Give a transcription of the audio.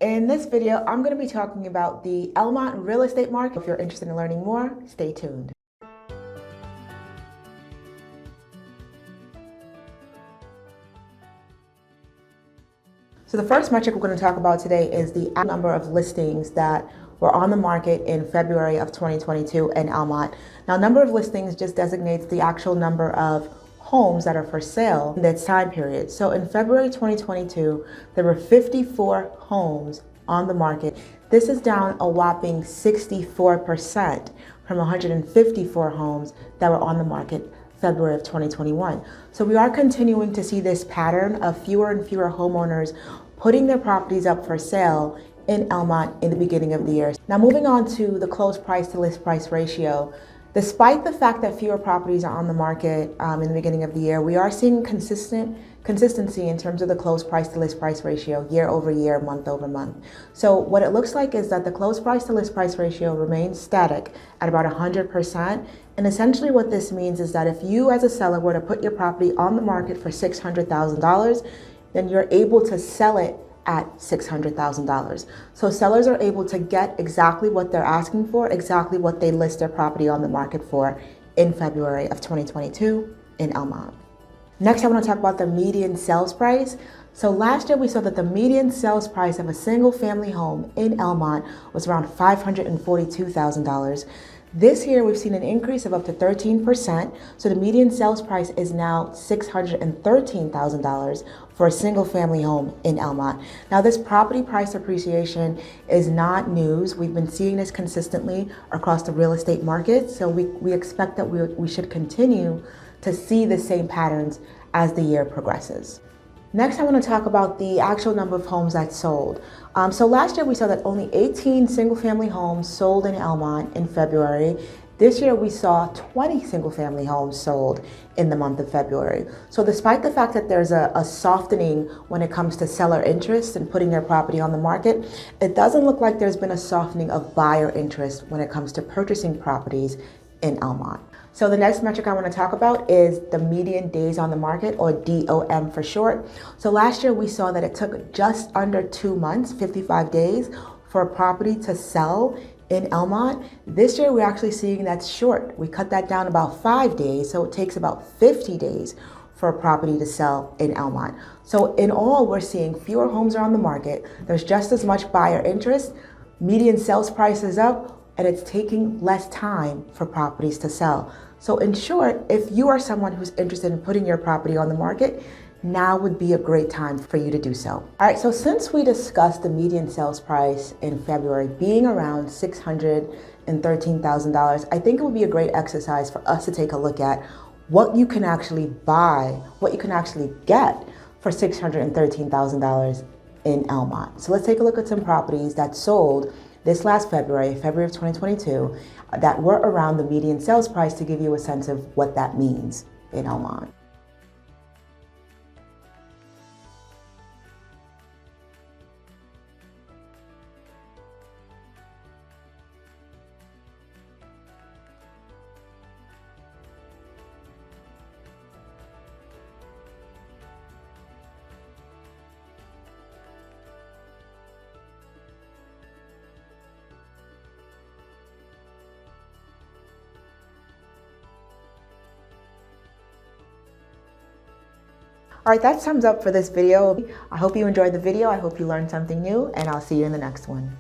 In this video, I'm going to be talking about the Elmont real estate market. If you're interested in learning more, stay tuned. So the first metric we're going to talk about today is the number of listings that were on the market in February of 2022 in Elmont. Now, number of listings just designates the actual number of homes that are for sale in that time period. So in February 2022, there were 54 homes on the market. This is down a whopping 64% from 154 homes that were on the market February of 2021. So we are continuing to see this pattern of fewer and fewer homeowners putting their properties up for sale in Elmont in the beginning of the year. Now, moving on to the closed price to list price ratio. Despite the fact that fewer properties are on the market in the beginning of the year, we are seeing consistency in terms of the closed price to list price ratio year over year, month over month. So what it looks like is that the closed price to list price ratio remains static at about 100%. And essentially what this means is that if you as a seller were to put your property on the market for $600,000, then you're able to sell it at $600,000. So sellers are able to get exactly what they're asking for, exactly what they list their property on the market for in February of 2022 in Elmont. Next, I want to talk about the median sales price. So last year we saw that the median sales price of a single family home in Elmont was around $542,000. This year, we've seen an increase of up to 13%, so the median sales price is now $613,000 for a single-family home in Elmont. Now, this property price appreciation is not news. We've been seeing this consistently across the real estate market, so we expect that we should continue to see the same patterns as the year progresses. Next, I want to talk about the actual number of homes that sold. So last year we saw that only 18 single-family homes sold in Elmont in February. This year we saw 20 single-family homes sold in the month of February. So despite the fact that there's a softening when it comes to seller interest in putting their property on the market, it doesn't look like there's been a softening of buyer interest when it comes to purchasing properties in Elmont. So the next metric I want to talk about is the median days on the market, or DOM for short. So last year we saw that it took just under 2 months, 55 days, for a property to sell in Elmont. This year we're actually seeing that's short. We cut that down about 5 days, so it takes about 50 days for a property to sell in Elmont. So in all, we're seeing fewer homes are on the market. There's just as much buyer interest. Median sales price is up, and it's taking less time for properties to sell. So in short, if you are someone who's interested in putting your property on the market, now would be a great time for you to do so. All right, so since we discussed the median sales price in February being around $613,000, I think it would be a great exercise for us to take a look at what you can actually buy, what you can actually get for $613,000 in Elmont. So let's take a look at some properties that sold this last February of 2022, that were around the median sales price to give you a sense of what that means in Elmont. All right, that sums up for this video. I hope you enjoyed the video. I hope you learned something new, and I'll see you in the next one.